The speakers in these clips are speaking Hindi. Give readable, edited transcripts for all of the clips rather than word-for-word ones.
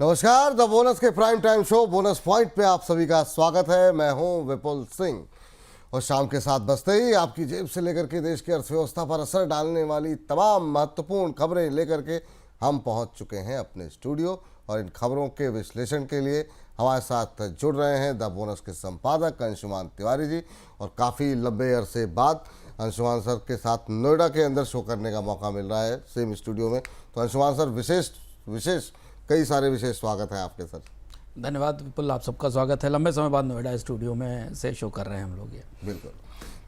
नमस्कार, द बोनस के prime time show bonus point पे आप सभी का स्वागत है। मैं हूं विपुल सिंह और शाम के 7 बजते ही आपकी जेब से लेकर के देश की अर्थव्यवस्था पर असर डालने वाली तमाम महत्वपूर्ण खबरें लेकर के हम पहुंच चुके हैं अपने स्टूडियो। और इन खबरों के विश्लेषण के लिए हमारे साथ जुड़ रहे हैं द बोनस के संपादक अंशुमान तिवारी जी। और काफ़ी लंबे अरसे बाद अंशुमान सर के साथ नोएडा के अंदर शो करने का मौका मिल रहा है, सेम स्टूडियो में। तो अंशुमान सर, विशेष कई सारे विशेष स्वागत है आपके सर। धन्यवाद विपुल, आप सबका स्वागत है। लंबे समय बाद नोएडा स्टूडियो में से शो कर रहे हैं हम लोग ये। बिल्कुल।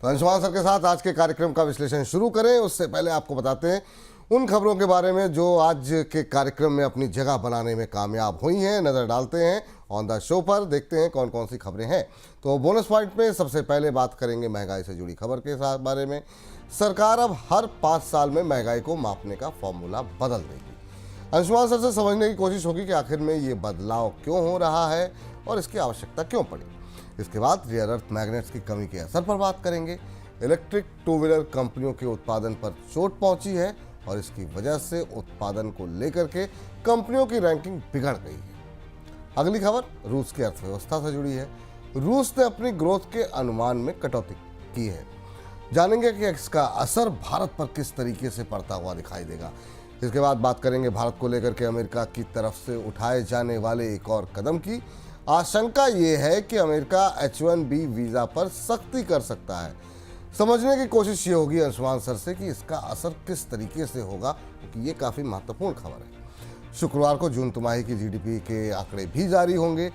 तो अंशुमान सर के साथ आज के कार्यक्रम का विश्लेषण शुरू करें उससे पहले आपको बताते हैं उन खबरों के बारे में जो आज के कार्यक्रम में अपनी जगह बनाने में कामयाब हुई हैं। नज़र डालते हैं ऑन द शो पर, देखते हैं कौन कौन सी खबरें हैं। तो बोनस पॉइंट में सबसे पहले बात करेंगे महंगाई से जुड़ी खबर के साथ बारे में। सरकार अब हर 5 साल में महंगाई को मापने का फॉर्मूला बदल देगी। अंशुमान सर से समझने की कोशिश होगी कि आखिर में ये बदलाव क्यों हो रहा है और इसकी आवश्यकता क्यों पड़ी। इसके बाद रेयर अर्थ मैग्नेट्स की कमी के असर पर बात करेंगे। इलेक्ट्रिक टू व्हीलर कंपनियों के उत्पादन पर चोट पहुंची है और इसकी वजह से उत्पादन को लेकर के कंपनियों की रैंकिंग बिगड़ गई है। अगली खबर रूस की अर्थव्यवस्था से जुड़ी है। रूस ने अपनी ग्रोथ के अनुमान में कटौती की है। जानेंगे कि इसका असर भारत पर किस तरीके से पड़ता हुआ दिखाई देगा। इसके बाद बात करेंगे भारत को लेकर के अमेरिका की तरफ से उठाए जाने वाले एक और कदम की। आशंका ये है कि अमेरिका H1B वीज़ा पर सख्ती कर सकता है। समझने की कोशिश ये होगी अंशुमान सर से कि इसका असर किस तरीके से होगा, क्योंकि ये काफ़ी महत्वपूर्ण खबर है। शुक्रवार को जून तिमाही की GDP के आंकड़े भी जारी होंगे।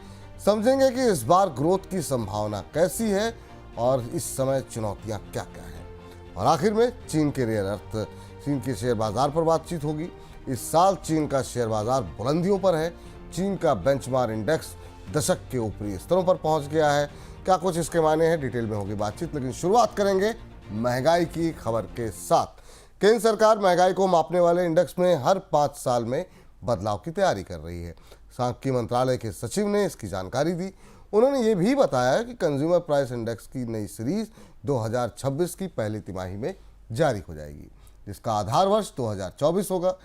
समझेंगे कि इस बार ग्रोथ की संभावना कैसी है और इस समय चुनौतियाँ क्या क्या हैं। और आखिर में चीन के रेयर अर्थ, चीन के शेयर बाजार पर बातचीत होगी। इस साल चीन का शेयर बाजार बुलंदियों पर है। चीन का बेंचमार्क इंडेक्स दशक के ऊपरी स्तरों पर पहुंच गया है। क्या कुछ इसके मायने हैं, डिटेल में होगी बातचीत। लेकिन शुरुआत करेंगे महंगाई की खबर के साथ। केंद्र सरकार महंगाई को मापने वाले इंडेक्स में हर 5 साल में बदलाव की तैयारी कर रही है। सांख्यिकी मंत्रालय के सचिव ने इसकी जानकारी दी। उन्होंने ये भी बताया कि कंज्यूमर प्राइस इंडेक्स की नई सीरीज 2026 की पहली तिमाही में जारी हो जाएगी, जिसका आधार वर्ष 2024 होगा।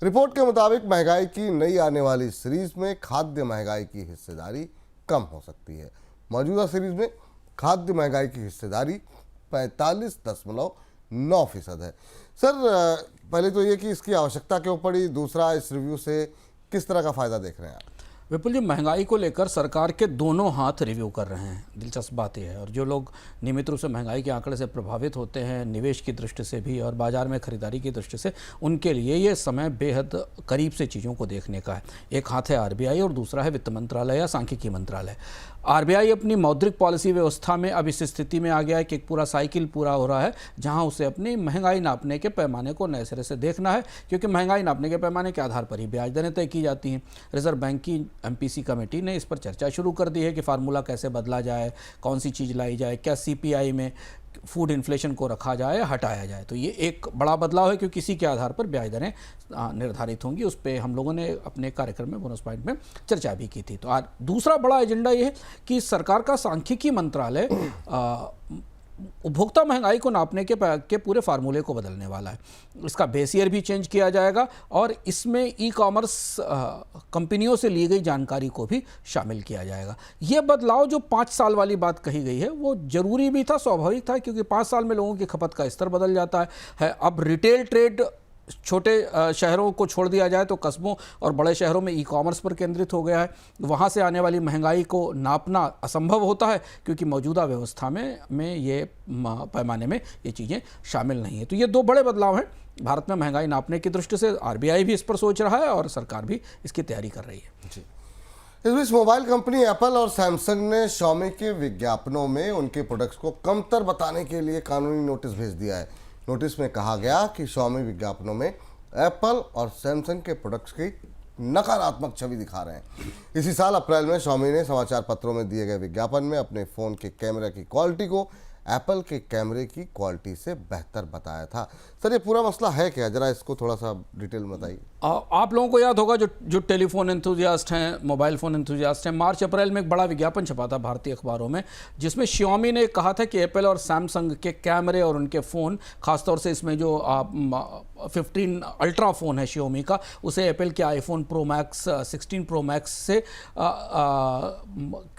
रिपोर्ट के मुताबिक महंगाई की नई आने वाली सीरीज में खाद्य महंगाई की हिस्सेदारी कम हो सकती है। मौजूदा सीरीज में खाद्य महंगाई की हिस्सेदारी 45.9% है। सर, पहले तो ये कि इसकी आवश्यकता क्यों पड़ी, दूसरा इस रिव्यू से किस तरह का फ़ायदा देख रहे हैं आप? विपुल जी, महंगाई को लेकर सरकार के दोनों हाथ रिव्यू कर रहे हैं। दिलचस्प बात यह है, और जो लोग नियमित रूप से महंगाई के आंकड़े से प्रभावित होते हैं, निवेश की दृष्टि से भी और बाजार में खरीदारी की दृष्टि से, उनके लिए ये समय बेहद करीब से चीज़ों को देखने का है। एक हाथ है RBI और दूसरा है वित्त मंत्रालय या सांख्यिकी मंत्रालय। RBI अपनी मौद्रिक पॉलिसी व्यवस्था में अब इस स्थिति में आ गया है कि एक पूरा साइकिल पूरा हो रहा है जहां उसे अपनी महंगाई नापने के पैमाने को नए सिरे से देखना है, क्योंकि महंगाई नापने के पैमाने के आधार पर ही ब्याज दरें तय की जाती हैं। रिजर्व बैंक की MPC कमेटी ने इस पर चर्चा शुरू कर दी है कि फार्मूला कैसे बदला जाए, कौन सी चीज़ लाई जाए, क्या CPI में फूड इन्फ्लेशन को रखा जाए, हटाया जाए। तो ये एक बड़ा बदलाव है, क्योंकि इसी के आधार पर ब्याज दरें निर्धारित होंगी। उस पर हम लोगों ने अपने कार्यक्रम में बोनस पॉइंट में चर्चा भी की थी। तो आज दूसरा बड़ा एजेंडा ये है कि सरकार का सांख्यिकी मंत्रालय उपभोक्ता महंगाई को नापने के पूरे फार्मूले को बदलने वाला है। इसका बेस ईयर भी चेंज किया जाएगा और इसमें ई-कॉमर्स कंपनियों से ली गई जानकारी को भी शामिल किया जाएगा। ये बदलाव जो 5 साल वाली बात कही गई है वो जरूरी भी था, स्वाभाविक था, क्योंकि 5 साल में लोगों की खपत का स्तर बदल जाता है। अब रिटेल ट्रेड छोटे शहरों को छोड़ दिया जाए तो कस्बों और बड़े शहरों में ई-कॉमर्स पर केंद्रित हो गया है। वहाँ से आने वाली महंगाई को नापना असंभव होता है, क्योंकि मौजूदा व्यवस्था में ये पैमाने में ये चीज़ें शामिल नहीं है। तो ये 2 बड़े बदलाव हैं भारत में महंगाई नापने की दृष्टि से। RBI भी इस पर सोच रहा है और सरकार भी इसकी तैयारी कर रही है जी। इस बीच मोबाइल कंपनी एप्पल और सैमसंग ने Xiaomi के विज्ञापनों में उनके प्रोडक्ट्स को कमतर बताने के लिए कानूनी नोटिस भेज दिया है। नोटिस में कहा गया कि Xiaomi विज्ञापनों में एप्पल और सैमसंग के प्रोडक्ट्स की नकारात्मक छवि दिखा रहे हैं। इसी साल अप्रैल में Xiaomi ने समाचार पत्रों में दिए गए विज्ञापन में अपने फ़ोन के कैमरे की क्वालिटी को एप्पल के कैमरे की क्वालिटी से बेहतर बताया था। सर, ये पूरा मसला है क्या? जरा इसको थोड़ा सा डिटेल में बताइए। आप लोगों को याद होगा, जो टेलीफोन एंथुजियास्ट हैं, मोबाइल फ़ोन एंथुजियास्ट हैं, मार्च अप्रैल में एक बड़ा विज्ञापन छपा था भारतीय अखबारों में, जिसमें Xiaomi ने कहा था कि एप्पल और सैमसंग के कैमरे और उनके फ़ोन, खासतौर से इसमें जो 15 अल्ट्रा फ़ोन है Xiaomi का, उसे एप्पल के iPhone pro max 16 pro max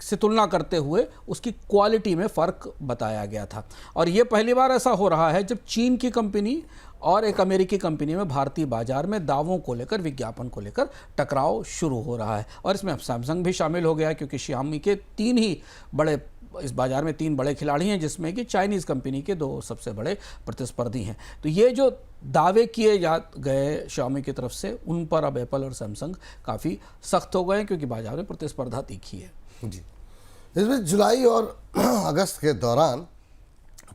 से तुलना करते हुए उसकी क्वालिटी में फ़र्क बताया गया था। और ये पहली बार ऐसा हो रहा है जब चीन की कंपनी और एक अमेरिकी कंपनी में भारतीय बाजार में दावों को लेकर, विज्ञापन को लेकर टकराव शुरू हो रहा है। और इसमें अब सैमसंग भी शामिल हो गया, क्योंकि Xiaomi के इस बाजार में 3 बड़े खिलाड़ी हैं, जिसमें कि चाइनीज़ कंपनी के 2 सबसे बड़े प्रतिस्पर्धी हैं। तो ये जो दावे किए गए Xiaomi की तरफ से, उन पर अब एप्पल और सैमसंग काफ़ी सख्त हो गए हैं, क्योंकि बाजार में प्रतिस्पर्धा तीखी है। जी, इसमें जुलाई और अगस्त के दौरान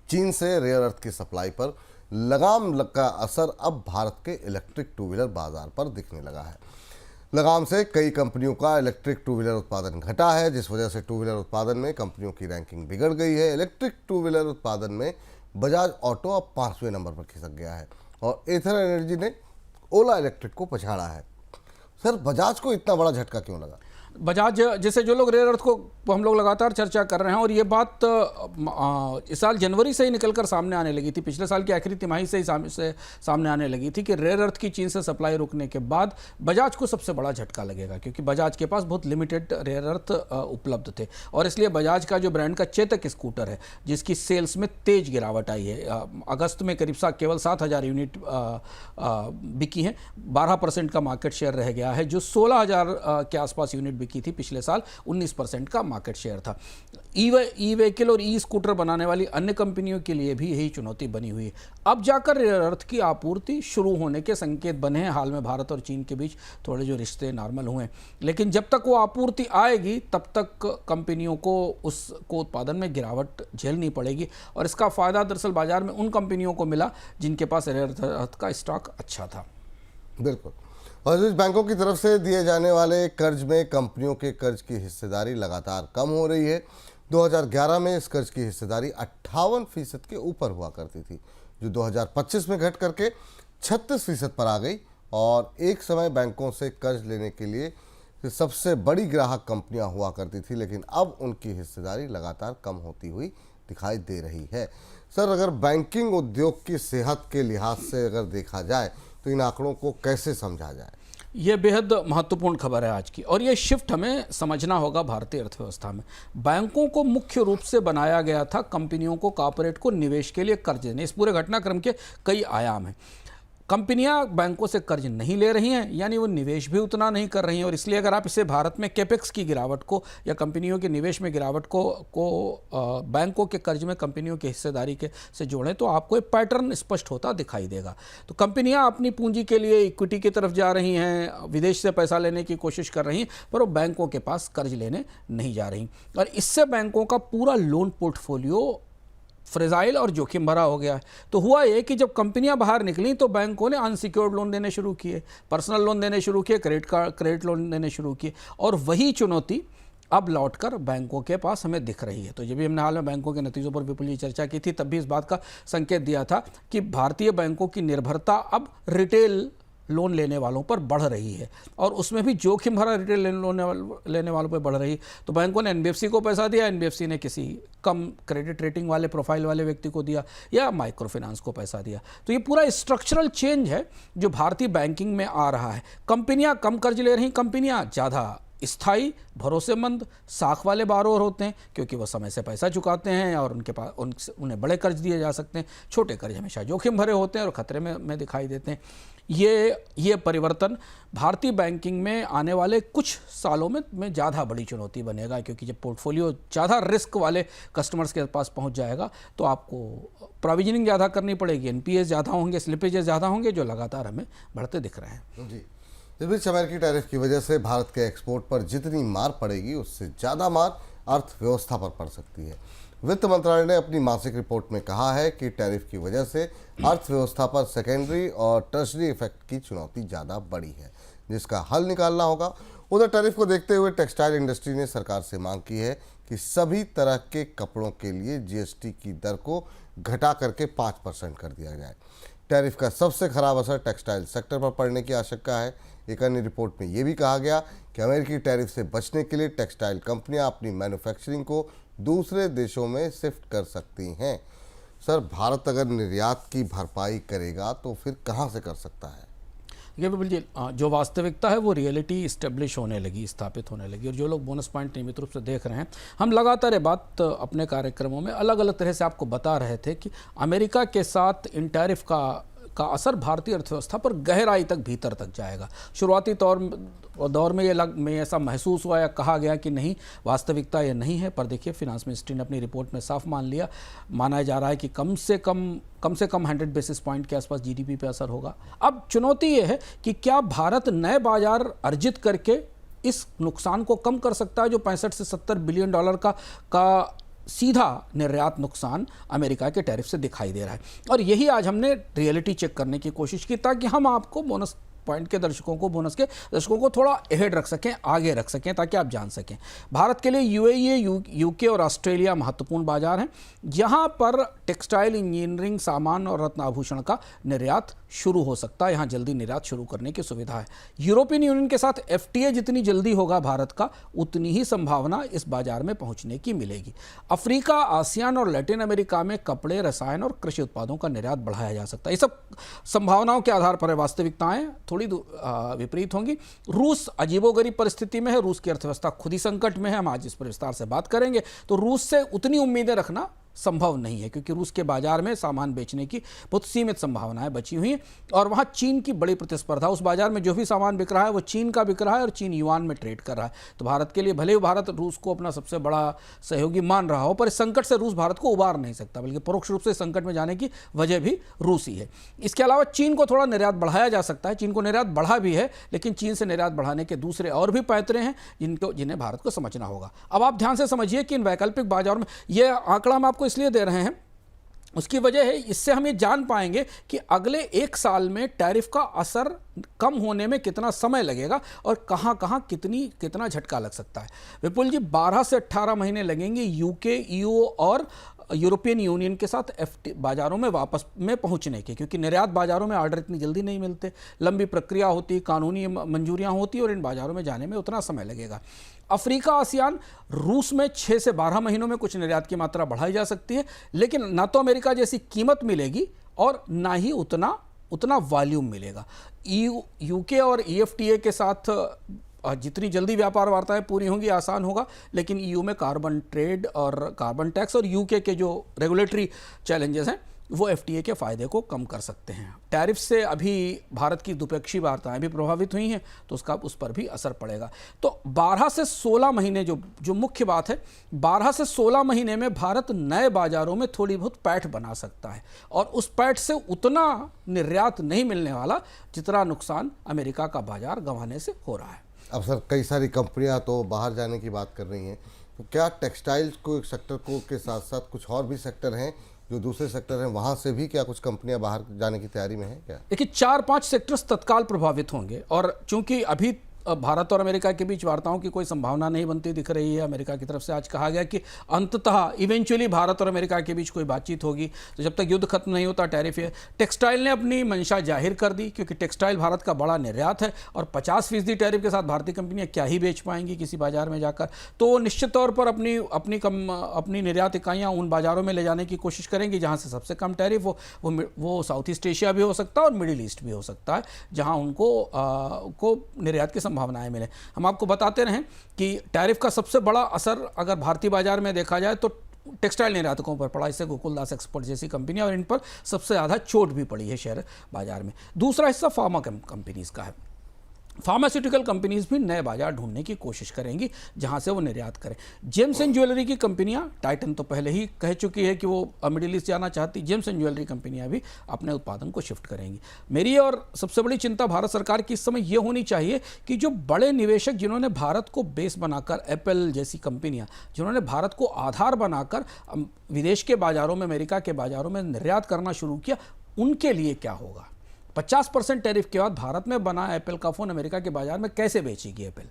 चीन से रेयर अर्थ की सप्लाई पर लगाम का असर अब भारत के इलेक्ट्रिक टू व्हीलर बाजार पर दिखने लगा है। लगाम से कई कंपनियों का इलेक्ट्रिक टू व्हीलर उत्पादन घटा है, जिस वजह से टू व्हीलर उत्पादन में कंपनियों की रैंकिंग बिगड़ गई है। इलेक्ट्रिक टू व्हीलर उत्पादन में बजाज ऑटो अब 5वें नंबर पर खिसक गया है और एथर एनर्जी ने ओला इलेक्ट्रिक को पछाड़ा है। सर, बजाज को इतना बड़ा झटका क्यों लगा? बजाज, जैसे जो लोग रेयर अर्थ को हम लोग लगातार चर्चा कर रहे हैं, और ये बात इस साल जनवरी से ही निकलकर सामने आने लगी थी, पिछले साल की आखिरी तिमाही से ही सामने आने लगी थी कि रेयर अर्थ की चीन से सप्लाई रुकने के बाद बजाज को सबसे बड़ा झटका लगेगा, क्योंकि बजाज के पास बहुत लिमिटेड रेयर अर्थ उपलब्ध थे। और इसलिए बजाज का जो ब्रांड का चेतक स्कूटर है, जिसकी सेल्स में तेज गिरावट आई है, अगस्त में करीब केवल 7,000 यूनिट बिकी हैं, 12% का मार्केट शेयर रह गया है, जो 16,000 के आसपास यूनिट की थी पिछले साल 19% का मार्केट शेयर था। ई व्हीकल और ई स्कूटर बनाने वाली अन्य कंपनियों के लिए भी यही चुनौती बनी हुई है। अब जाकर रेयर अर्थ की आपूर्ति शुरू होने के संकेत बने हैं। हाल में भारत और चीन के बीच थोड़े जो रिश्ते नॉर्मल हुए हैं, लेकिन जब तक वो आपूर्ति आएगी तब तक कंपनियों को उसको उत्पादन में गिरावट झेलनी पड़ेगी। और इसका फ़ायदा दरअसल बाजार में उन कंपनियों को मिला जिनके पास रेयर अर्थ का स्टॉक अच्छा था। बिल्कुल। और इस बैंकों की तरफ से दिए जाने वाले कर्ज में कंपनियों के कर्ज की हिस्सेदारी लगातार कम हो रही है। 2011 में इस कर्ज की हिस्सेदारी 58% के ऊपर हुआ करती थी, जो 2025 में घट करके 36% पर आ गई। और एक समय बैंकों से कर्ज लेने के लिए सबसे बड़ी ग्राहक कंपनियां हुआ करती थी, लेकिन अब उनकी हिस्सेदारी लगातार कम होती हुई दिखाई दे रही है। सर, अगर बैंकिंग उद्योग की सेहत के लिहाज से अगर देखा जाए तो इन आंकड़ों को कैसे समझा जाए? ये बेहद महत्वपूर्ण खबर है आज की, और ये शिफ्ट हमें समझना होगा भारतीय अर्थव्यवस्था में। बैंकों को मुख्य रूप से बनाया गया था कंपनियों को, कॉर्पोरेट को निवेश के लिए कर्ज देने। इस पूरे घटनाक्रम के कई आयाम हैं। कंपनियां बैंकों से कर्ज नहीं ले रही हैं, यानी वो निवेश भी उतना नहीं कर रही हैं। और इसलिए अगर आप इसे भारत में कैपेक्स की गिरावट को या कंपनियों के निवेश में गिरावट को बैंकों के कर्ज में कंपनियों की हिस्सेदारी से जोड़ें, तो आपको एक पैटर्न स्पष्ट होता दिखाई देगा। तो कंपनियां अपनी पूंजी के लिए इक्विटी की तरफ जा रही हैं, विदेश से पैसा लेने की कोशिश कर रही हैं, पर वो बैंकों के पास कर्ज लेने नहीं जा रही। और इससे बैंकों का पूरा लोन पोर्टफोलियो फ्रेजाइल और जोखिम भरा हो गया है। तो हुआ ये कि जब कंपनियां बाहर निकली तो बैंकों ने अनसिक्योर्ड लोन देने शुरू किए, पर्सनल लोन देने शुरू किए, क्रेडिट लोन देने शुरू किए। और वही चुनौती अब लौटकर बैंकों के पास हमें दिख रही है। तो जब भी हमने हाल में बैंकों के नतीजों पर विपुल चर्चा की थी, तब भी इस बात का संकेत दिया था कि भारतीय बैंकों की निर्भरता अब रिटेल लोन लेने वालों पर बढ़ रही है, और उसमें भी जोखिम भरा रिटेल लेने वालों पर बढ़ रही है। तो बैंकों ने एनबीएफसी को पैसा दिया, एनबीएफसी ने किसी कम क्रेडिट रेटिंग वाले प्रोफाइल वाले व्यक्ति को दिया, या माइक्रो फाइनेंस को पैसा दिया। तो ये पूरा स्ट्रक्चरल चेंज है जो भारतीय बैंकिंग में आ रहा है। कंपनियां कम कर्ज ले रही, कंपनियां ज़्यादा स्थायी, भरोसेमंद, साख वाले बारोर होते हैं, क्योंकि वो समय से पैसा चुकाते हैं और उनके पास उन्हें बड़े कर्ज दिए जा सकते हैं। छोटे कर्ज हमेशा जोखिम भरे होते हैं और खतरे में दिखाई देते हैं। ये परिवर्तन भारतीय बैंकिंग में आने वाले कुछ सालों में ज़्यादा बड़ी चुनौती बनेगा, क्योंकि जब पोर्टफोलियो ज़्यादा रिस्क वाले कस्टमर्स के पास पहुंच जाएगा तो आपको प्रोविजनिंग ज़्यादा करनी पड़ेगी, एनपीए ज़्यादा होंगे, स्लिपेजेस ज़्यादा होंगे, जो लगातार हमें बढ़ते दिख रहे हैं। जी, इस बीच अमेरिकी टैरिफ की वजह से भारत के एक्सपोर्ट पर जितनी मार पड़ेगी, उससे ज़्यादा मार अर्थव्यवस्था पर पड़ सकती है। वित्त मंत्रालय ने अपनी मासिक रिपोर्ट में कहा है कि टैरिफ की वजह से अर्थव्यवस्था पर सेकेंडरी और टर्शरी इफेक्ट की चुनौती ज़्यादा बड़ी है, जिसका हल निकालना होगा। उधर टैरिफ को देखते हुए टेक्सटाइल इंडस्ट्री ने सरकार से मांग की है कि सभी तरह के कपड़ों के लिए जीएसटी की दर को घटा करके 5% कर दिया जाए। टैरिफ का सबसे खराब असर टेक्सटाइल सेक्टर पर पड़ने की आशंका है। एक अन्य रिपोर्ट में यह भी कहा गया कि अमेरिकी टैरिफ से बचने के लिए टेक्सटाइल कंपनियां अपनी मैन्युफैक्चरिंग को दूसरे देशों में शिफ्ट कर सकती हैं। सर, भारत अगर निर्यात की भरपाई करेगा तो फिर कहाँ से कर सकता है? ये बिल्कुल जी, जो वास्तविकता है वो रियलिटी इस्टेब्लिश होने लगी, स्थापित होने लगी। और जो लोग बोनस पॉइंट नियमित रूप से देख रहे हैं, हम लगातार ये बात अपने कार्यक्रमों में अलग अलग तरह से आपको बता रहे थे कि अमेरिका के साथ इन टैरिफ का असर भारतीय अर्थव्यवस्था पर गहराई तक, भीतर तक जाएगा। शुरुआती दौर में ऐसा महसूस हुआ या कहा गया कि नहीं, वास्तविकता ये नहीं है। पर देखिए, फिनांस मिनिस्ट्री ने अपनी रिपोर्ट में साफ मान लिया, माना जा रहा है कि कम से कम 100 बेसिस पॉइंट के आसपास जीडीपी पे असर होगा। अब चुनौती ये है कि क्या भारत नए बाजार अर्जित करके इस नुकसान को कम कर सकता है, जो 65 से 70 बिलियन डॉलर का सीधा निर्यात नुकसान अमेरिका के टैरिफ से दिखाई दे रहा है। और यही आज हमने रियलिटी चेक करने की कोशिश की, ताकि हम आपको बोनस पॉइंट के दर्शकों को थोड़ा अहेड रख सकें, आगे रख सकें, ताकि आप जान सकें। भारत के लिए यूएई, यूके और ऑस्ट्रेलिया महत्वपूर्ण बाजार हैं। यहाँ पर टेक्सटाइल, इंजीनियरिंग सामान और रत्न आभूषण का निर्यात शुरू हो सकता है। यहाँ जल्दी निर्यात शुरू करने की सुविधा है। यूरोपियन यूनियन के साथ एफटीए जितनी जल्दी होगा भारत का, उतनी ही संभावना इस बाजार में पहुंचने की मिलेगी। अफ्रीका, आसियान और लैटिन अमेरिका में कपड़े, रसायन और कृषि उत्पादों का निर्यात बढ़ाया जा सकता है। ये सब संभावनाओं के आधार पर वास्तविकताएं थोड़ी विपरीत होंगी। रूस अजीबोगरीब परिस्थिति में है, रूस की अर्थव्यवस्था खुद ही संकट में है। हम आज इस पर विस्तार से बात करेंगे। तो रूस से उतनी उम्मीदें रखना संभव नहीं है, क्योंकि रूस के बाजार में सामान बेचने की बहुत सीमित संभावनाएं बची हुई हैं। और वहाँ चीन की बड़ी प्रतिस्पर्धा, उस बाजार में जो भी सामान बिक रहा है वो चीन का बिक रहा है और चीन युआन में ट्रेड कर रहा है। तो भारत के लिए, भले ही भारत रूस को अपना सबसे बड़ा सहयोगी मान रहा हो, पर इस संकट से रूस भारत को उबार नहीं सकता, बल्कि परोक्ष रूप से संकट में जाने की वजह भी रूस ही है। इसके अलावा चीन को थोड़ा निर्यात बढ़ाया जा सकता है। चीन को निर्यात बढ़ा भी है, लेकिन चीन से निर्यात बढ़ाने के दूसरे और भी पैतरे हैं जिन्हें भारत को समझना होगा। अब आप ध्यान से समझिए कि इन वैकल्पिक बाजारों में, यह आंकड़ा हम आपको इसलिए दे रहे हैं, उसकी वजह है, इससे हम ये जान पाएंगे कि अगले 1 साल में टैरिफ का असर कम होने में कितना समय लगेगा और कहां कितना झटका लग सकता है। विपुल जी, 12 से 18 महीने लगेंगे यूके, ईयू और यूरोपियन यूनियन के साथ बाजारों में वापस में पहुंचने के, क्योंकि निर्यात बाजारों में ऑर्डर इतनी जल्दी नहीं मिलते, लंबी प्रक्रिया होती, कानूनी मंजूरियां होती और इन बाजारों में जाने में उतना समय लगेगा। अफ्रीका, आसियान, रूस में 6 से 12 महीनों में कुछ निर्यात की मात्रा बढ़ाई जा सकती है, लेकिन ना तो अमेरिका जैसी कीमत मिलेगी और ना ही उतना वॉल्यूम मिलेगा। यूके और ईएफटीए के साथ जितनी जल्दी व्यापार वार्ताएं पूरी होंगी, आसान होगा, लेकिन ईयू में कार्बन ट्रेड और कार्बन टैक्स और यूके के जो रेगुलेटरी चैलेंजेस हैं, वो एफटीए के फायदे को कम कर सकते हैं। टैरिफ से अभी भारत की द्विपक्षीय वार्ताएं भी प्रभावित हुई हैं, तो उस पर भी असर पड़ेगा। तो 12 से 16 महीने जो मुख्य बात है, 12 से 16 महीने में भारत नए बाजारों में थोड़ी बहुत पैठ बना सकता है, और उस पैठ से उतना निर्यात नहीं मिलने वाला जितना नुकसान अमेरिका का बाजार गंवाने से हो रहा है। अब सर, कई सारी कंपनियां तो बाहर जाने की बात कर रही हैं, तो क्या टेक्सटाइल्स को सेक्टर को के साथ साथ कुछ और भी सेक्टर हैं जो दूसरे सेक्टर हैं, वहाँ से भी क्या कुछ कंपनियां बाहर जाने की तैयारी में हैं क्या? देखिए, 4-5 सेक्टर्स तत्काल प्रभावित होंगे, और चूंकि अभी भारत और अमेरिका के बीच वार्ताओं की कोई संभावना नहीं बनती दिख रही है। अमेरिका की तरफ से आज कहा गया कि अंततः इवेंचुअली भारत और अमेरिका के बीच कोई बातचीत होगी, तो जब तक युद्ध खत्म नहीं होता टैरिफ है। टेक्सटाइल ने अपनी मंशा जाहिर कर दी, क्योंकि टेक्सटाइल भारत का बड़ा निर्यात है, और 50% टैरिफ के साथ भारतीय कंपनियां क्या ही बेच पाएंगी किसी बाजार में जाकर। तो निश्चित तौर पर अपनी निर्यात इकाइयाँ उन बाजारों में ले जाने की कोशिश करेंगी जहाँ से सबसे कम टैरिफ हो। वो साउथ ईस्ट एशिया भी हो सकता है और मिडिल ईस्ट भी हो सकता है, जहाँ उनको निर्यात की संभावनाएं मिले। हम आपको बताते रहें कि टैरिफ का सबसे बड़ा असर अगर भारतीय बाजार में देखा जाए तो टेक्सटाइल निर्यातकों पर पड़ा। इससे गोकुलदास एक्सपोर्ट जैसी कंपनियां, और इन पर सबसे ज़्यादा चोट भी पड़ी है शेयर बाजार में। दूसरा हिस्सा फार्मा कंपनीज का है। फार्मास्यूटिकल कंपनीज भी नए बाजार ढूंढने की कोशिश करेंगी जहां से वो निर्यात करें। जेम्स एंड ज्वेलरी की कंपनियां, टाइटन तो पहले ही कह चुकी है कि वो मिडिल ईस्ट जाना चाहती, जेम्स एंड ज्वेलरी कंपनियां भी अपने उत्पादन को शिफ्ट करेंगी। मेरी और सबसे बड़ी चिंता भारत सरकार की इस समय ये होनी चाहिए कि जो बड़े निवेशक जिन्होंने भारत को बेस बनाकर, एप्पल जैसी कंपनियां जिन्होंने भारत को आधार बनाकर विदेश के बाजारों में, अमेरिका के बाजारों में निर्यात करना शुरू किया, उनके लिए क्या होगा। 50% टैरिफ के बाद भारत में बना एप्पल का फ़ोन अमेरिका के बाजार में कैसे बेचेगी एप्पल।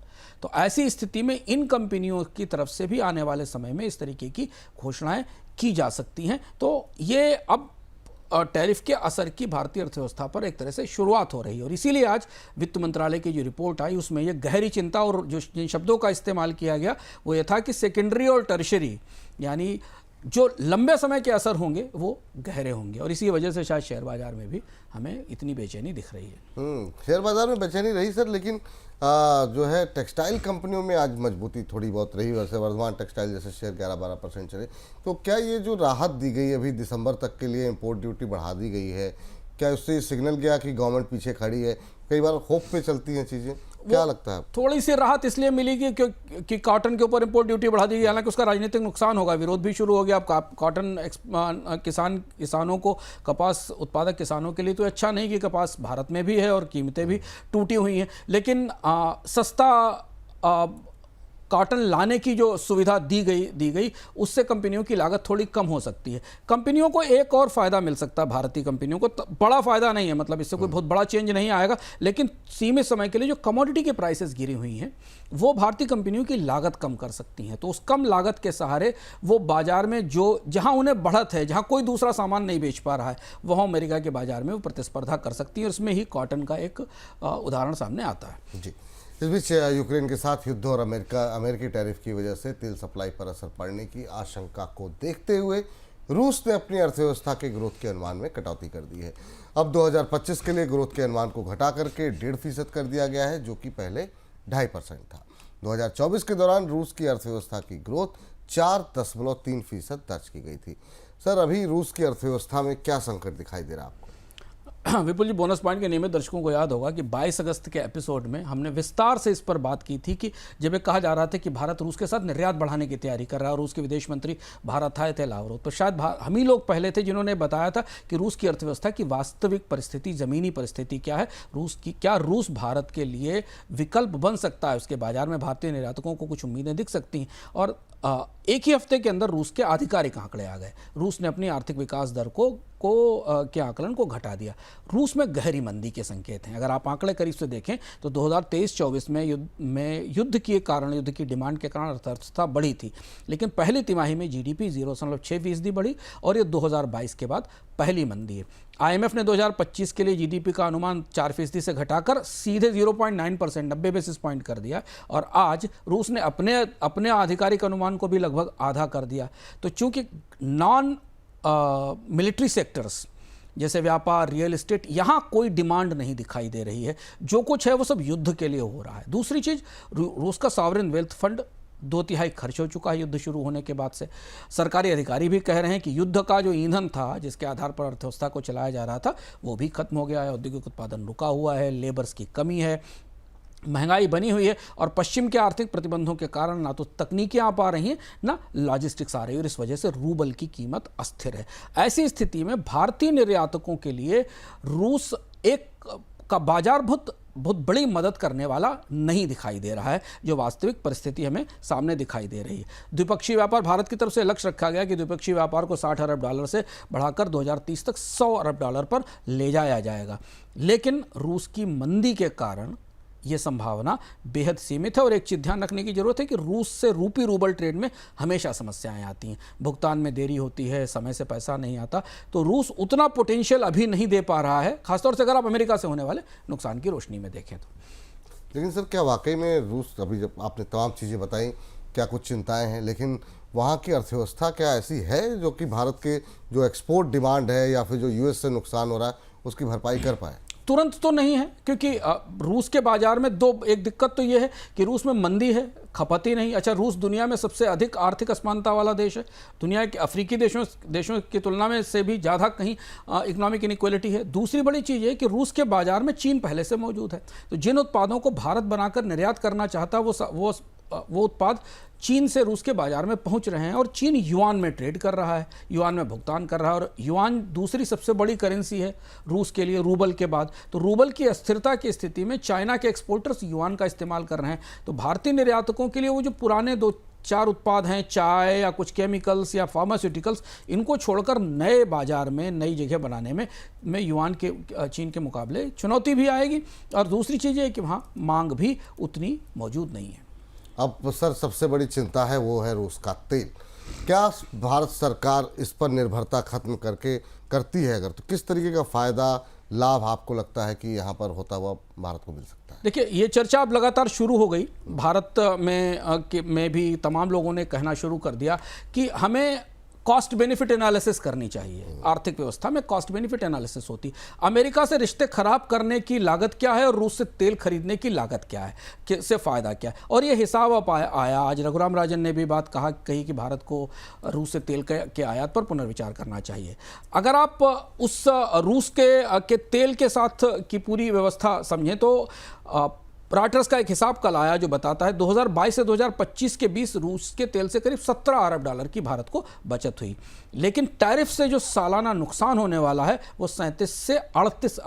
तो ऐसी स्थिति में इन कंपनियों की तरफ से भी आने वाले समय में इस तरीके की घोषणाएं की जा सकती हैं। तो ये अब टैरिफ के असर की भारतीय अर्थव्यवस्था पर एक तरह से शुरुआत हो रही है, और इसीलिए आज वित्त मंत्रालय की जो रिपोर्ट आई उसमें यह गहरी चिंता, और जो जिन शब्दों का इस्तेमाल किया गया वो ये था कि सेकेंडरी और टर्शरी, यानी जो लंबे समय के असर होंगे वो गहरे होंगे, और इसी वजह से शायद शेयर बाजार में भी हमें इतनी बेचैनी दिख रही है। शेयर बाजार में बेचैनी रही सर, लेकिन जो है टेक्सटाइल कंपनियों में आज मजबूती थोड़ी बहुत रही। वैसे वर्धमान टेक्सटाइल जैसे शेयर 11-12% चले। तो क्या ये जो राहत दी गई अभी दिसंबर तक के लिए, इंपोर्ट ड्यूटी बढ़ा दी गई है, क्या उससे सिग्नल गया कि गवर्नमेंट पीछे खड़ी है? कई बार होप पे चलती हैं चीज़ें, क्या लगता है? थोड़ी सी राहत इसलिए मिलेगी कि कॉटन के ऊपर इंपोर्ट ड्यूटी बढ़ा दी गई, हालांकि उसका राजनीतिक नुकसान होगा, विरोध भी शुरू हो गया। अब कॉटन किसानों को, कपास उत्पादक किसानों के लिए तो अच्छा नहीं कि कपास भारत में भी है और कीमतें भी टूटी हुई हैं, लेकिन सस्ता कॉटन लाने की जो सुविधा दी गई उससे कंपनियों की लागत थोड़ी कम हो सकती है। कंपनियों को एक और फायदा मिल सकता है, भारतीय कंपनियों को बड़ा फायदा नहीं है, मतलब इससे कोई बहुत बड़ा चेंज नहीं आएगा, लेकिन सीमित समय के लिए जो कमोडिटी के प्राइसेस गिरी हुई हैं वो भारतीय कंपनियों की लागत कम कर सकती हैं। तो उस कम लागत के सहारे वो बाजार में जहां उन्हें बढ़त है, जहां कोई दूसरा सामान नहीं बेच पा रहा है, वहां अमेरिका के बाजार में वो प्रतिस्पर्धा कर सकती है, और इसमें ही कॉटन का एक उदाहरण सामने आता है। जी। इस बीच यूक्रेन के साथ युद्ध और अमेरिकी टैरिफ की वजह से तेल सप्लाई पर असर पड़ने की आशंका को देखते हुए रूस ने अपनी अर्थव्यवस्था के ग्रोथ के अनुमान में कटौती कर दी है। अब 2025 के लिए ग्रोथ के अनुमान को घटा करके 1.5% कर दिया गया है, जो कि पहले 2.5% था। 2024 के दौरान रूस की अर्थव्यवस्था की ग्रोथ 4.3% दर्ज की गई थी। सर, अभी रूस की अर्थव्यवस्था में क्या संकट दिखाई दे रहा है आपको? विपुल जी, बोनस पॉइंट के नियमित दर्शकों को याद होगा कि 22 अगस्त के एपिसोड में हमने विस्तार से इस पर बात की थी कि जब ये कहा जा रहा था कि भारत रूस के साथ निर्यात बढ़ाने की तैयारी कर रहा है, और रूस के विदेश मंत्री भारत आए थे लावरोव, तो शायद हम ही लोग पहले थे जिन्होंने बताया था कि रूस की अर्थव्यवस्था की वास्तविक परिस्थिति, ज़मीनी परिस्थिति क्या है, रूस भारत के लिए विकल्प बन सकता है, उसके बाजार में भारतीय निर्यातकों को कुछ उम्मीदें दिख सकती हैं। और एक ही हफ्ते के अंदर रूस के आधिकारिक आंकड़े आ गए। रूस ने अपनी आर्थिक विकास दर के आकलन को घटा दिया। रूस में गहरी मंदी के संकेत हैं। अगर आप आंकड़े करीब से देखें तो 2023-24 में युद्ध की डिमांड के कारण अर्थव्यवस्था बढ़ी थी, लेकिन पहली तिमाही में जीडीपी 0.6% बढ़ी, और ये 2022 के बाद पहली मंदी है। IMF ने 2025 के लिए जीडीपी का अनुमान 4% से घटाकर सीधे 0.9%, 90 बेसिस पॉइंट कर दिया, और आज रूस ने अपने आधिकारिक अनुमान को भी लगभग आधा कर दिया। तो चूंकि नॉन मिलिट्री सेक्टर्स जैसे व्यापार, रियल एस्टेट, यहाँ कोई डिमांड नहीं दिखाई दे रही है, जो कुछ है वो सब युद्ध के लिए हो रहा है। दूसरी चीज़, रूस का सॉवरेन वेल्थ फंड 2/3 खर्च हो चुका है युद्ध शुरू होने के बाद से। सरकारी अधिकारी भी कह रहे हैं कि युद्ध का जो ईंधन था, जिसके आधार पर अर्थव्यवस्था को चलाया जा रहा था, वो भी खत्म हो गया है। औद्योगिक उत्पादन रुका हुआ है, लेबर्स की कमी है, महंगाई बनी हुई है, और पश्चिम के आर्थिक प्रतिबंधों के कारण ना तो तकनीकें आ पा रही हैं, ना लॉजिस्टिक्स आ रही है, और इस वजह से रूबल की कीमत अस्थिर है। ऐसी स्थिति में भारतीय निर्यातकों के लिए रूस का बाजार बहुत बड़ी मदद करने वाला नहीं दिखाई दे रहा है, जो वास्तविक परिस्थिति हमें सामने दिखाई दे रही है। द्विपक्षीय व्यापार, भारत की तरफ से लक्ष्य रखा गया कि द्विपक्षीय व्यापार को $60 अरब से बढ़ाकर 2030 तक $100 अरब पर ले जाया जाएगा, लेकिन रूस की मंदी के कारण ये संभावना बेहद सीमित है। और एक चीज़ ध्यान रखने की जरूरत है कि रूस से रूबल ट्रेड में हमेशा समस्याएं आती हैं, भुगतान में देरी होती है, समय से पैसा नहीं आता, तो रूस उतना पोटेंशियल अभी नहीं दे पा रहा है, खासतौर से अगर आप अमेरिका से होने वाले नुकसान की रोशनी में देखें तो। लेकिन सर, क्या वाकई में रूस, अभी जब आपने तमाम चीज़ें बताई, क्या कुछ चिंताएं हैं, लेकिन वहाँ की अर्थव्यवस्था क्या ऐसी है जो कि भारत के जो एक्सपोर्ट डिमांड है या फिर जो यूएस से नुकसान हो रहा है उसकी भरपाई कर पाए? तुरंत तो नहीं है, क्योंकि रूस के बाजार में एक दिक्कत तो ये है कि रूस में मंदी है, खपत ही नहीं। अच्छा, रूस दुनिया में सबसे अधिक आर्थिक असमानता वाला देश है, दुनिया के अफ्रीकी देशों की तुलना में से भी ज़्यादा कहीं इकोनॉमिक इनइक्वालिटी है। दूसरी बड़ी चीज़ है कि रूस के बाजार में चीन पहले से मौजूद है, तो जिन उत्पादों को भारत बनाकर निर्यात करना चाहता है वो उत्पाद चीन से रूस के बाजार में पहुंच रहे हैं, और चीन युआन में ट्रेड कर रहा है, युआन में भुगतान कर रहा है, और युआन दूसरी सबसे बड़ी करेंसी है रूस के लिए रूबल के बाद। तो रूबल की अस्थिरता की स्थिति में चाइना के एक्सपोर्टर्स युआन का इस्तेमाल कर रहे हैं, तो भारतीय निर्यातकों के लिए वो जो पुराने 2-4 उत्पाद हैं, चाय या कुछ केमिकल्स या फार्मास्यूटिकल्स, इनको छोड़कर नए बाजार में नई जगह बनाने में युआन के चीन के मुकाबले चुनौती भी आएगी। और दूसरी चीज़ ये कि वहाँ मांग भी उतनी मौजूद नहीं है। अब सर, सबसे बड़ी चिंता है वो है रूस का तेल। क्या भारत सरकार इस पर निर्भरता खत्म करती है अगर, तो किस तरीके का फ़ायदा, लाभ आपको लगता है कि यहाँ पर होता हुआ भारत को मिल सकता है? देखिए, ये चर्चा अब लगातार शुरू हो गई भारत में भी तमाम लोगों ने कहना शुरू कर दिया कि हमें कॉस्ट बेनिफिट एनालिसिस करनी चाहिए। आर्थिक व्यवस्था में कॉस्ट बेनिफिट एनालिसिस होती। अमेरिका से रिश्ते खराब करने की लागत क्या है और रूस से तेल खरीदने की लागत क्या है, किससे फायदा क्या है, और ये हिसाब अब आया। आज रघुराम राजन ने भी बात कही कि भारत को रूस से तेल के आयात पर पुनर्विचार करना चाहिए। अगर आप उस रूस के तेल के साथ की पूरी व्यवस्था समझें तो रॉयटर्स का एक हिसाब कल आया जो बताता है 2022 से 2025 के बीच रूस के तेल से करीब 17 अरब डॉलर की भारत को बचत हुई, लेकिन टैरिफ से जो सालाना नुकसान होने वाला है वो 37 से 48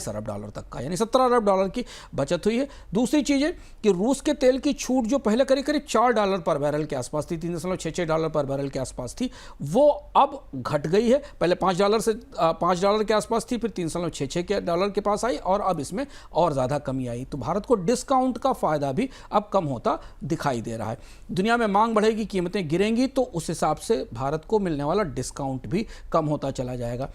अरब डॉलर तक का, यानी 17 अरब डॉलर की बचत हुई है। दूसरी चीज़ है कि रूस के तेल की छूट जो पहले करीब करीब $4 पर बैरल के आसपास थी, $3.66 पर बैरल के आसपास थी, वो अब घट गई है। पहले $5 के आसपास थी, फिर $3.66 के पास आई और अब इसमें और ज़्यादा कमी आई। तो भारत को डिस्काउंट का फायदा भी अब कम होता दिखाई दे रहा है। दुनिया में मांग बढ़ेगी, कीमतें गिरेंगी, तो उस हिसाब से भारत को मिलने वाला डिस्काउंट भी कम होता चला जाएगा।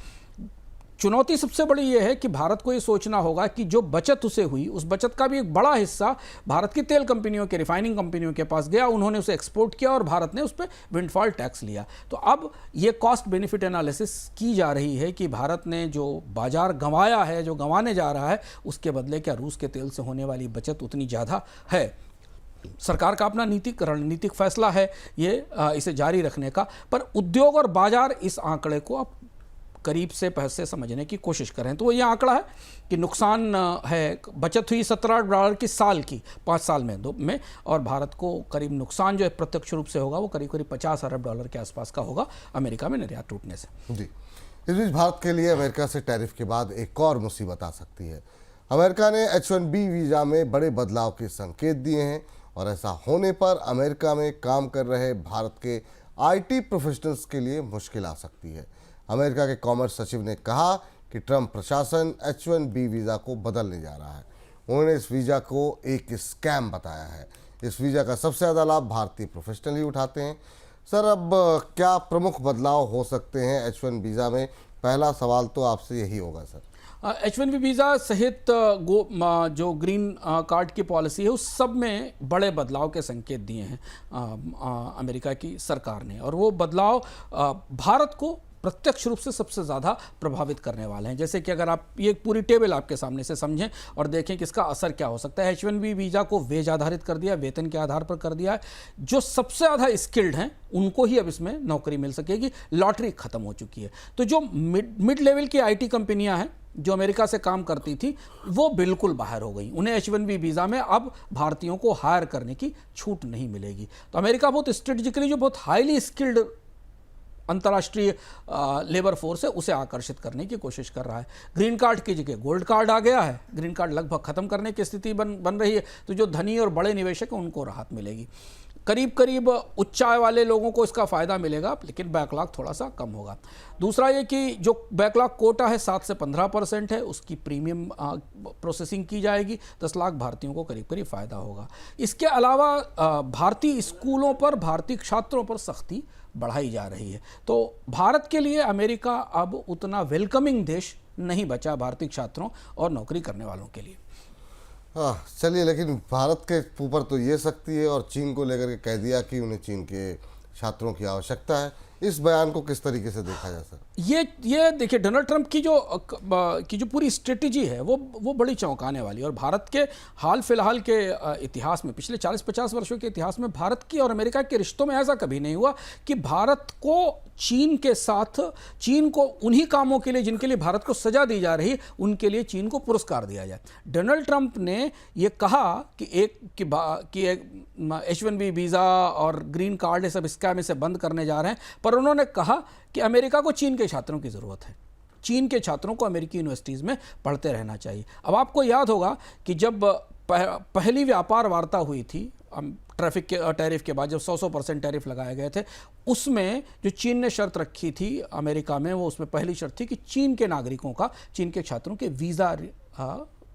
चुनौती सबसे बड़ी यह है कि भारत को यह सोचना होगा कि जो बचत उसे हुई, उस बचत का भी एक बड़ा हिस्सा भारत की तेल कंपनियों के, रिफाइनिंग कंपनियों के पास गया, उन्होंने उसे एक्सपोर्ट किया और भारत ने उस पर विंडफॉल टैक्स लिया। तो अब ये कॉस्ट बेनिफिट एनालिसिस की जा रही है कि भारत ने जो बाजार गंवाया है, जो गंवाने जा रहा है, उसके बदले क्या रूस के तेल से होने वाली बचत उतनी ज़्यादा है। सरकार का अपना रणनीतिक फैसला है ये इसे जारी रखने का, पर उद्योग और बाजार इस आंकड़े को अब करीब से पैसे समझने की कोशिश करें तो वो ये आंकड़ा है कि नुकसान है, बचत हुई $17 की साल की 5 साल में और भारत को करीब नुकसान जो है प्रत्यक्ष रूप से होगा वो करीब करीब $50 अरब के आसपास का होगा अमेरिका में निर्यात टूटने से। जी, इस बीच भारत के लिए अमेरिका से टैरिफ के बाद एक और मुसीबत आ सकती है। अमेरिका ने H-1B वीज़ा में बड़े बदलाव के संकेत दिए हैं और ऐसा होने पर अमेरिका में काम कर रहे भारत के IT प्रोफेशनल्स के लिए मुश्किल आ सकती है। अमेरिका के कॉमर्स सचिव ने कहा कि ट्रंप प्रशासन H-1B वीज़ा को बदलने जा रहा है। उन्होंने इस वीज़ा को एक स्कैम बताया है। इस वीज़ा का सबसे ज़्यादा लाभ भारतीय प्रोफेशनल ही उठाते हैं। सर, अब क्या प्रमुख बदलाव हो सकते हैं H-1 वीज़ा में? पहला सवाल तो आपसे यही होगा सर। H-1B वीज़ा सहित जो ग्रीन कार्ड की पॉलिसी है उस सब में बड़े बदलाव के संकेत दिए हैं अमेरिका की सरकार ने, और वो बदलाव भारत को प्रत्यक्ष रूप से सबसे ज़्यादा प्रभावित करने वाले हैं। जैसे कि अगर आप ये पूरी टेबल आपके सामने से समझें और देखें कि इसका असर क्या हो सकता है। H-1B वीज़ा को वेज आधारित कर दिया, वेतन के आधार पर कर दिया है। जो सबसे ज़्यादा स्किल्ड हैं उनको ही अब इसमें नौकरी मिल सकेगी। लॉटरी खत्म हो चुकी है। तो जो मिड लेवल की IT कंपनियां हैं जो अमेरिका से काम करती थी वो बिल्कुल बाहर हो गई। उन्हें H-1B वीज़ा में अब भारतीयों को हायर करने की छूट नहीं मिलेगी। तो अमेरिका बहुत स्ट्रेटेजिकली जो बहुत हाईली स्किल्ड अंतर्राष्ट्रीय लेबर फोर्स है उसे आकर्षित करने की कोशिश कर रहा है। ग्रीन कार्ड की जगह गोल्ड कार्ड आ गया है। ग्रीन कार्ड लगभग खत्म करने की स्थिति बन रही है। तो जो धनी और बड़े निवेशक हैं उनको राहत मिलेगी। करीब उच्च आय वाले लोगों को इसका फ़ायदा मिलेगा, लेकिन बैकलॉग थोड़ा सा कम होगा। दूसरा ये कि जो बैकलॉग कोटा है 7 से 15% है, उसकी प्रीमियम प्रोसेसिंग की जाएगी। 10 लाख भारतीयों को करीब फ़ायदा होगा। इसके अलावा भारतीय स्कूलों पर, भारतीय छात्रों पर सख्ती बढ़ाई जा रही है। तो भारत के लिए अमेरिका अब उतना वेलकमिंग देश नहीं बचा भारतीय छात्रों और नौकरी करने वालों के लिए। हाँ, चलिए, लेकिन भारत के ऊपर तो ये सख्ती है और चीन को लेकर के कह दिया कि उन्हें चीन के छात्रों की आवश्यकता है। इस बयान को किस तरीके से देखा जाए सर? ये देखिए, डोनाल्ड ट्रंप की जो पूरी स्ट्रेटजी है वो बड़ी चौंकाने वाली है। और भारत के हाल फिलहाल के इतिहास में, पिछले 40-50 वर्षों के इतिहास में भारत की और अमेरिका के रिश्तों में ऐसा कभी नहीं हुआ कि भारत को चीन के साथ, चीन को उन्हीं कामों के लिए जिनके लिए भारत को सजा दी जा रही है उनके लिए चीन को पुरस्कार दिया जाए। डोनाल्ड ट्रंप ने ये कहा कि H-1B वीज़ा और ग्रीन कार्ड ये सब स्कैम इसे बंद करने जा रहे हैं, पर उन्होंने कहा कि अमेरिका को चीन के छात्रों की ज़रूरत है। चीन के छात्रों को अमेरिकी यूनिवर्सिटीज़ में पढ़ते रहना चाहिए। अब आपको याद होगा कि जब पहली व्यापार वार्ता हुई थी टैरिफ के बाद, जब 100% टैरिफ लगाए गए थे, उसमें जो चीन ने शर्त रखी थी अमेरिका में, वो उसमें पहली शर्त थी कि चीन के नागरिकों का, चीन के छात्रों के वीज़ा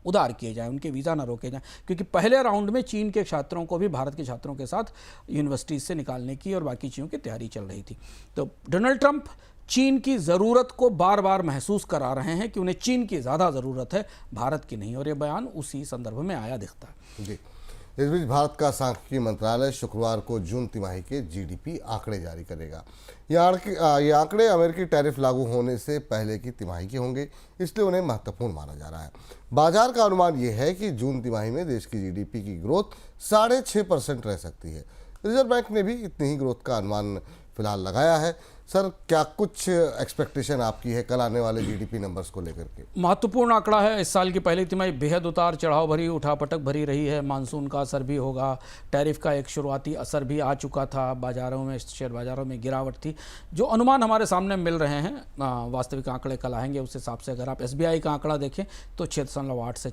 उधार किए जाएं, उनके वीज़ा ना रोके जाएं, क्योंकि पहले राउंड में चीन के छात्रों को भी भारत के छात्रों के साथ यूनिवर्सिटीज़ से निकालने की और बाकी चीज़ों की तैयारी चल रही थी। तो डोनाल्ड ट्रंप चीन की ज़रूरत को बार बार महसूस करा रहे हैं कि उन्हें चीन की ज़्यादा ज़रूरत है, भारत की नहीं, और ये बयान उसी संदर्भ में आया दिखता है। जी, इस बीच भारत का सांख्यिकी मंत्रालय शुक्रवार को जून तिमाही के जीडीपी आंकड़े जारी करेगा। ये आंकड़े अमेरिकी टैरिफ लागू होने से पहले की तिमाही के होंगे, इसलिए उन्हें महत्वपूर्ण माना जा रहा है। बाजार का अनुमान यह है कि जून तिमाही में देश की जीडीपी की ग्रोथ 6.5% रह सकती है। रिजर्व बैंक ने भी इतनी ही ग्रोथ का अनुमान फिलहाल लगाया है। सर, क्या कुछ एक्सपेक्टेशन आपकी है कल आने वाले जीडीपी नंबर्स को लेकर के? महत्वपूर्ण आंकड़ा है। इस साल की पहली तिमाही बेहद उतार चढ़ाव भरी, उठापटक भरी रही है। मानसून का असर भी होगा, टैरिफ का एक शुरुआती असर भी आ चुका था, बाजारों में, शेयर बाजारों में गिरावट थी। जो अनुमान हमारे सामने मिल रहे हैं, वास्तविक आंकड़े कल आएंगे, उस हिसाब से अगर आप SBI का आंकड़ा देखें तो 6.8 से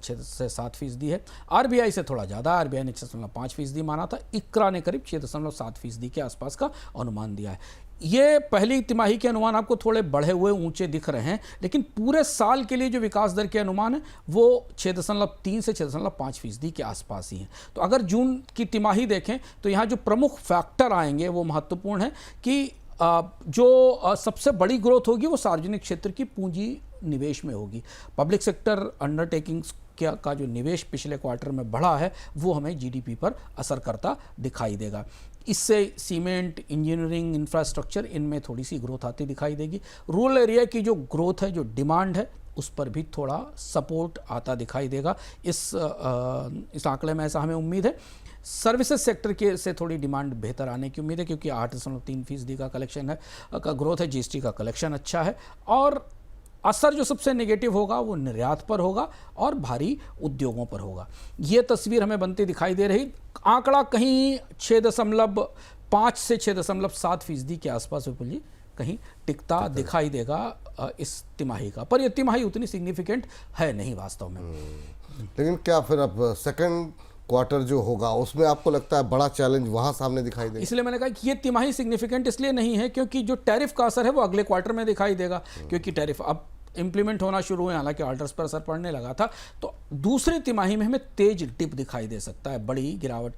7% है। RBI से थोड़ा ज़्यादा, RBI ने 6.5% माना था। इक्रा ने करीब 6.7% के आसपास का अनुमान दिया है। ये पहली तिमाही के अनुमान आपको थोड़े बढ़े हुए ऊंचे दिख रहे हैं, लेकिन पूरे साल के लिए जो विकास दर के अनुमान है वो 6.3 से 6.5% के आसपास ही हैं। तो अगर जून की तिमाही देखें तो यहाँ जो प्रमुख फैक्टर आएंगे वो महत्वपूर्ण है कि जो सबसे बड़ी ग्रोथ होगी वो सार्वजनिक क्षेत्र की पूंजी निवेश में होगी। पब्लिक सेक्टर अंडरटेकिंग्स का जो निवेश पिछले क्वार्टर में बढ़ा है वो हमें GDP पर असर करता दिखाई देगा। इससे सीमेंट, इंजीनियरिंग, इंफ्रास्ट्रक्चर, इनमें थोड़ी सी ग्रोथ आती दिखाई देगी। रूरल एरिया की जो ग्रोथ है, जो डिमांड है, उस पर भी थोड़ा सपोर्ट आता दिखाई देगा। इस आंकड़े में ऐसा हमें उम्मीद है। सर्विसेज सेक्टर के से थोड़ी डिमांड बेहतर आने की उम्मीद है, क्योंकि 8.3% का कलेक्शन है, का ग्रोथ है। GST का कलेक्शन अच्छा है। और असर जो सबसे नेगेटिव होगा वो निर्यात पर होगा और भारी उद्योगों पर होगा। ये तस्वीर हमें बनती दिखाई दे रही। आंकड़ा कहीं 6.5 से 6.7% के आसपास विपुल जी कहीं टिकता दिखाई देगा इस तिमाही का। पर यह तिमाही उतनी सिग्निफिकेंट है नहीं वास्तव में। लेकिन क्या फिर अब सेकंड क्वार्टर जो होगा उसमें आपको लगता है बड़ा चैलेंज वहां सामने दिखाई देगा? इसलिए मैंने कहा कि ये तिमाही सिग्निफिकेंट इसलिए नहीं है क्योंकि जो टैरिफ का असर है वो अगले क्वार्टर में दिखाई देगा, क्योंकि टैरिफ अब इंप्लीमेंट होना शुरू हुए, हालांकि ऑर्डर्स पर असर पड़ने लगा था। तो दूसरी तिमाही में हमें तेज डिप दिखाई दे सकता है, बड़ी गिरावट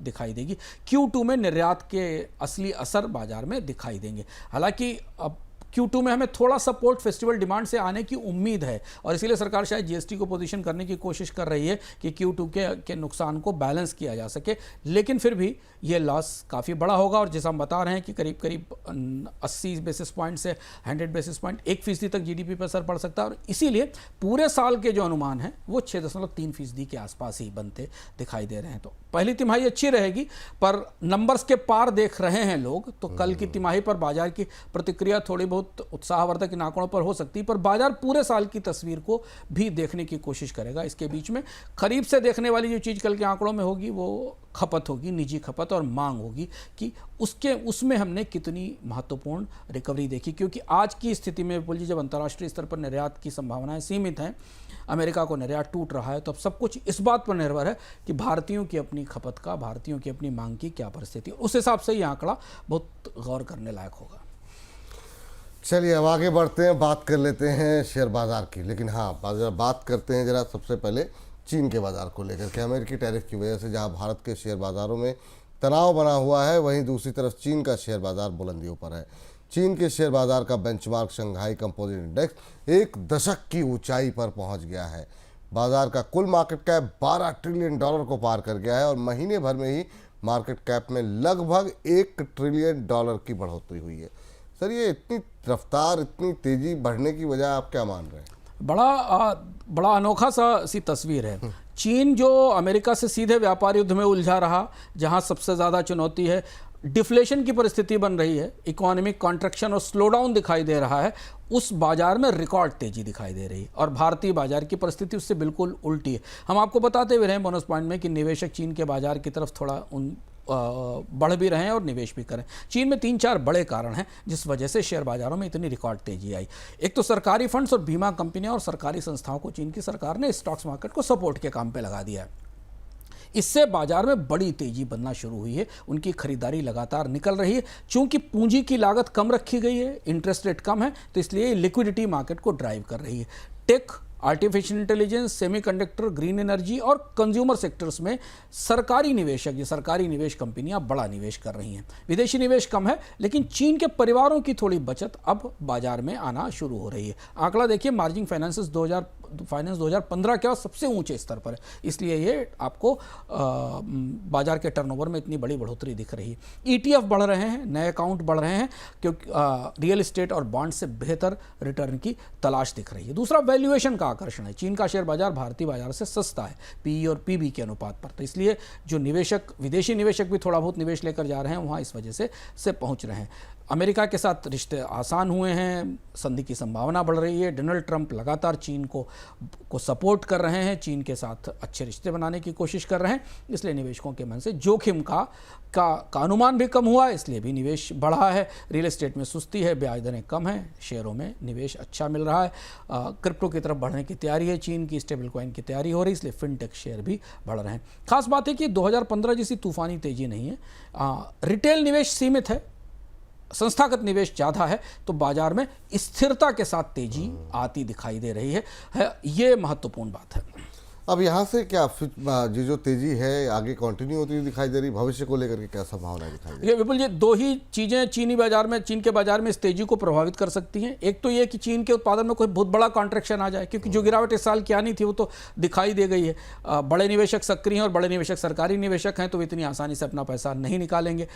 दिखाई देगी। Q2 में निर्यात के असली असर बाजार में दिखाई देंगे। हालांकि अब Q2 में हमें थोड़ा सपोर्ट फेस्टिवल डिमांड से आने की उम्मीद है, और इसीलिए सरकार शायद GST को पोजीशन करने की कोशिश कर रही है कि Q2 के नुकसान को बैलेंस किया जा सके। लेकिन फिर भी ये लॉस काफ़ी बड़ा होगा, और जैसा हम बता रहे हैं कि करीब करीब 80 बेसिस पॉइंट से 100 बेसिस पॉइंट 1% तक GDP पर असर पड़ सकता है। और इसीलिए पूरे साल के जो अनुमान हैं वो 6.3% के आसपास ही बनते दिखाई दे रहे हैं। तो पहली तिमाही अच्छी रहेगी, पर नंबर्स के पार देख रहे हैं लोग, तो कल की तिमाही पर बाजार की प्रतिक्रिया थोड़ी बहुत उत्साहवर्धक इन आंकड़ों पर हो सकती है, पर बाजार पूरे साल की तस्वीर को भी देखने की कोशिश करेगा। इसके बीच में करीब से देखने वाली जो चीज़ कल के आंकड़ों में होगी वो खपत होगी, निजी खपत और मांग होगी कि उसमें हमने कितनी महत्वपूर्ण रिकवरी देखी। क्योंकि आज की स्थिति में विपुल जी, जब अंतर्राष्ट्रीय स्तर पर निर्यात की संभावनाएं सीमित हैं, अमेरिका को निर्यात टूट रहा है, तो अब सब कुछ इस बात पर निर्भर है कि भारतीयों की अपनी खपत का, भारतीयों की अपनी मांग की क्या परिस्थिति। उस हिसाब से ये आंकड़ा बहुत गौर करने लायक होगा। चलिए अब आगे बढ़ते हैं, बात कर लेते हैं शेयर बाजार की। लेकिन हाँ, बात करते हैं जरा सबसे पहले चीन के बाजार को लेकर के। अमेरिकी टैरिफ की वजह से जहां भारत के शेयर बाजारों में तनाव बना हुआ है, वहीं दूसरी तरफ चीन का शेयर बाजार बुलंदियों पर है। चीन के शेयर बाजार का बेंचमार्क शंघाई कंपोजिट इंडेक्स 1 दशक की ऊंचाई पर पहुंच गया है। बाजार का कुल मार्केट कैप $12 ट्रिलियन को पार कर गया है, और महीने भर में ही मार्केट कैप में लगभग $1 ट्रिलियन की बढ़ोतरी हुई है। सर, ये इतनी रफ्तार, इतनी तेजी बढ़ने की वजह आप क्या मान रहे हैं? बड़ा अनोखा सी तस्वीर है। चीन जो अमेरिका से सीधे व्यापार युद्ध में उलझा रहा, जहां सबसे ज़्यादा चुनौती है, डिफ्लेशन की परिस्थिति बन रही है, इकोनॉमिक कॉन्ट्रैक्शन और स्लोडाउन दिखाई दे रहा है, उस बाजार में रिकॉर्ड तेजी दिखाई दे रही है। और भारतीय बाजार की परिस्थिति उससे बिल्कुल उल्टी है। हम आपको बताते हुए रहे बोनस पॉइंट में कि निवेशक चीन के बाजार की तरफ थोड़ा बढ़ भी रहे हैं और निवेश भी करें। चीन में 3-4 बड़े कारण हैं जिस वजह से शेयर बाजारों में इतनी रिकॉर्ड तेजी आई। एक तो सरकारी फंड्स और बीमा कंपनियां और सरकारी संस्थाओं को चीन की सरकार ने स्टॉक्स मार्केट को सपोर्ट के काम पे लगा दिया है। इससे बाजार में बड़ी तेजी बनना शुरू हुई है, उनकी खरीदारी लगातार निकल रही है। चूंकि पूंजी की लागत कम रखी गई है, इंटरेस्ट रेट कम है, तो इसलिए लिक्विडिटी मार्केट को ड्राइव कर रही है। Tech, artificial intelligence, semiconductor, green energy और कंज्यूमर सेक्टर्स में सरकारी निवेशक, ये सरकारी निवेश कंपनियां बड़ा निवेश कर रही हैं। विदेशी निवेश कम है, लेकिन चीन के परिवारों की थोड़ी बचत अब बाजार में आना शुरू हो रही है। आंकड़ा देखिए, मार्जिन फाइनेंसेस फाइनेंस 2015 के बाद सबसे ऊंचे स्तर पर है, इसलिए ये आपको बाजार के टर्नओवर में इतनी बड़ी बढ़ोतरी दिख रही है। ETF बढ़ रहे हैं, नए अकाउंट बढ़ रहे हैं, क्योंकि रियल एस्टेट और बॉन्ड से बेहतर रिटर्न की तलाश दिख रही है। दूसरा, वैल्यूएशन का आकर्षण है। चीन का शेयर बाजार भारतीय बाजार से सस्ता है PE और PB के अनुपात पर, तो इसलिए जो निवेशक, विदेशी निवेशक भी थोड़ा बहुत निवेश लेकर जा रहे हैं वहाँ इस वजह से पहुँच रहे हैं। अमेरिका के साथ रिश्ते आसान हुए हैं, संधि की संभावना बढ़ रही है। डोनाल्ड ट्रंप लगातार चीन को सपोर्ट कर रहे हैं, चीन के साथ अच्छे रिश्ते बनाने की कोशिश कर रहे हैं, इसलिए निवेशकों के मन से जोखिम का अनुमान भी कम हुआ है, इसलिए भी निवेश बढ़ा है। रियल एस्टेट में सुस्ती है, ब्याज दरें कम हैं, शेयरों में निवेश अच्छा मिल रहा है। क्रिप्टो की तरफ बढ़ने की तैयारी है, चीन की स्टेबल कॉइन की तैयारी हो रही है, इसलिए फिनटेक शेयर भी बढ़ रहे हैं। खास बात है कि 2015 जैसी तूफानी तेजी नहीं है, रिटेल निवेश सीमित है, संस्थागत निवेश ज़्यादा है, तो बाजार में स्थिरता के साथ तेजी आती दिखाई दे रही है। ये महत्वपूर्ण बात है। अब यहाँ से क्या ये जो तेजी है आगे कंटिन्यू होती हुई दिखाई दे रही, भविष्य को लेकर के क्या संभावना दिखाई दे रही? ये विपुल जी, दो ही चीज़ें चीन के बाजार में इस तेजी को प्रभावित कर सकती हैं। एक तो ये कि चीन के उत्पादन में कोई बहुत बड़ा कॉन्ट्रैक्शन आ जाए, क्योंकि जो गिरावट इस साल की आनी थी वो तो दिखाई दे गई है। बड़े निवेशक सक्रिय हैं और बड़े निवेशक सरकारी निवेशक हैं, तो इतनी आसानी से अपना पैसा नहीं निकालेंगे।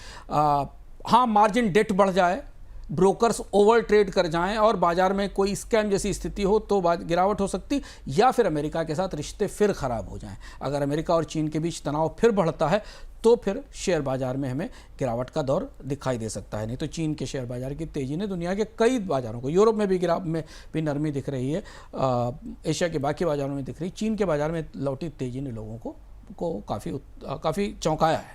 हाँ, मार्जिन डेट बढ़ जाए, ब्रोकर्स ओवर ट्रेड कर जाएं और बाजार में कोई स्कैम जैसी स्थिति हो तो गिरावट हो सकती, या फिर अमेरिका के साथ रिश्ते फिर खराब हो जाएं। अगर अमेरिका और चीन के बीच तनाव फिर बढ़ता है तो फिर शेयर बाजार में हमें गिरावट का दौर दिखाई दे सकता है। नहीं तो चीन के शेयर बाजार की तेजी ने दुनिया के कई बाजारों को, यूरोप में भी नरमी दिख रही है, एशिया के बाकी बाजारों में दिख रही, चीन के बाजार में लौटी तेजी ने लोगों को काफ़ी चौंकाया है।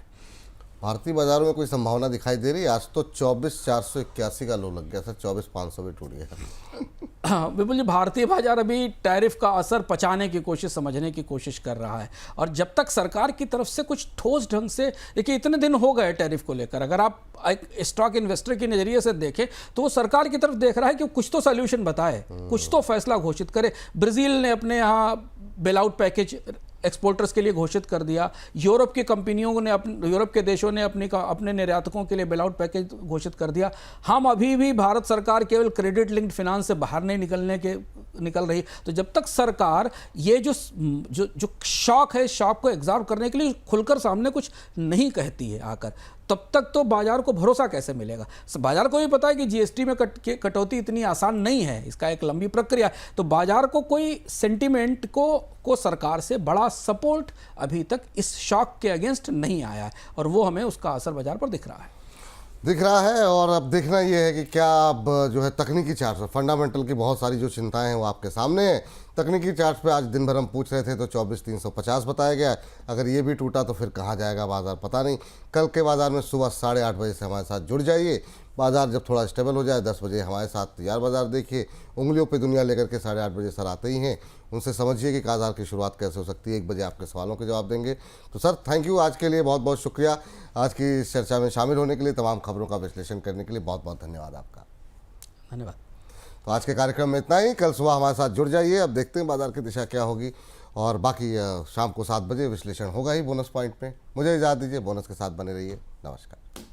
भारतीय बाजारों में कोई संभावना दिखाई दे रही है? आज तो 24,481 का लो लग गया सर, 24,500 भी टूट गया। विपुल जी, भारतीय बाजार अभी टैरिफ का असर पचाने की कोशिश, समझने की कोशिश कर रहा है, और जब तक सरकार की तरफ से कुछ ठोस ढंग से, देखिए इतने दिन हो गए टैरिफ को लेकर, अगर आप एक स्टॉक इन्वेस्टर के नज़रिए से देखें तो वो सरकार की तरफ देख रहा है कि कुछ तो सोल्यूशन बताए, कुछ तो फैसला घोषित करे। ब्राज़ील ने अपने यहाँ बेल आउट पैकेज एक्सपोर्टर्स के लिए घोषित कर दिया, यूरोप की कंपनियों ने, यूरोप के देशों ने अपने निर्यातकों के लिए बेल आउट पैकेज घोषित कर दिया। हम अभी भी, भारत सरकार केवल क्रेडिट लिंक्ड फाइनेंस से बाहर नहीं निकल रही। तो जब तक सरकार ये जो शॉक है, शॉक को एग्जॉर्ब करने के लिए खुलकर सामने कुछ नहीं कहती है आकर, तब तक तो बाजार को भरोसा कैसे मिलेगा? बाजार को भी पता है कि GST में कटौती इतनी आसान नहीं है, इसका एक लंबी प्रक्रिया है, तो बाजार को कोई सेंटिमेंट को सरकार से बड़ा सपोर्ट अभी तक इस शॉक के अगेंस्ट नहीं आया है, और वो हमें उसका असर बाजार पर दिख रहा है। और अब देखना ये है कि क्या अब जो है तकनीकी चार्ट पर, फंडामेंटल की बहुत सारी जो चिंताएं हैं वो आपके सामने है। तकनीकी चार्ट पे आज दिन भर हम पूछ रहे थे तो 24,350 बताया गया। अगर ये भी टूटा तो फिर कहाँ जाएगा बाजार पता नहीं। कल के बाजार में सुबह 8:30 बजे से हमारे साथ जुड़ जाइए। बाजार जब थोड़ा स्टेबल हो जाए 10 बजे हमारे साथ तैयार बाजार देखिए। उंगलियों पे दुनिया लेकर के 8:30 बजे सर आते ही हैं, उनसे समझिए कि बाजार की शुरुआत कैसे हो सकती है। 1 बजे आपके सवालों के जवाब देंगे। तो सर थैंक यू, आज के लिए बहुत बहुत शुक्रिया। आज की इस चर्चा में शामिल होने के लिए, तमाम खबरों का विश्लेषण करने के लिए बहुत बहुत धन्यवाद आपका। धन्यवाद। तो आज के कार्यक्रम में इतना ही। कल सुबह हमारे साथ जुड़ जाइए। अब देखते हैं बाजार की दिशा क्या होगी, और बाकी शाम को 7 बजे विश्लेषण होगा ही बोनस पॉइंट में। मुझे इजाज़त दीजिए, बोनस के साथ बने रहिए। नमस्कार।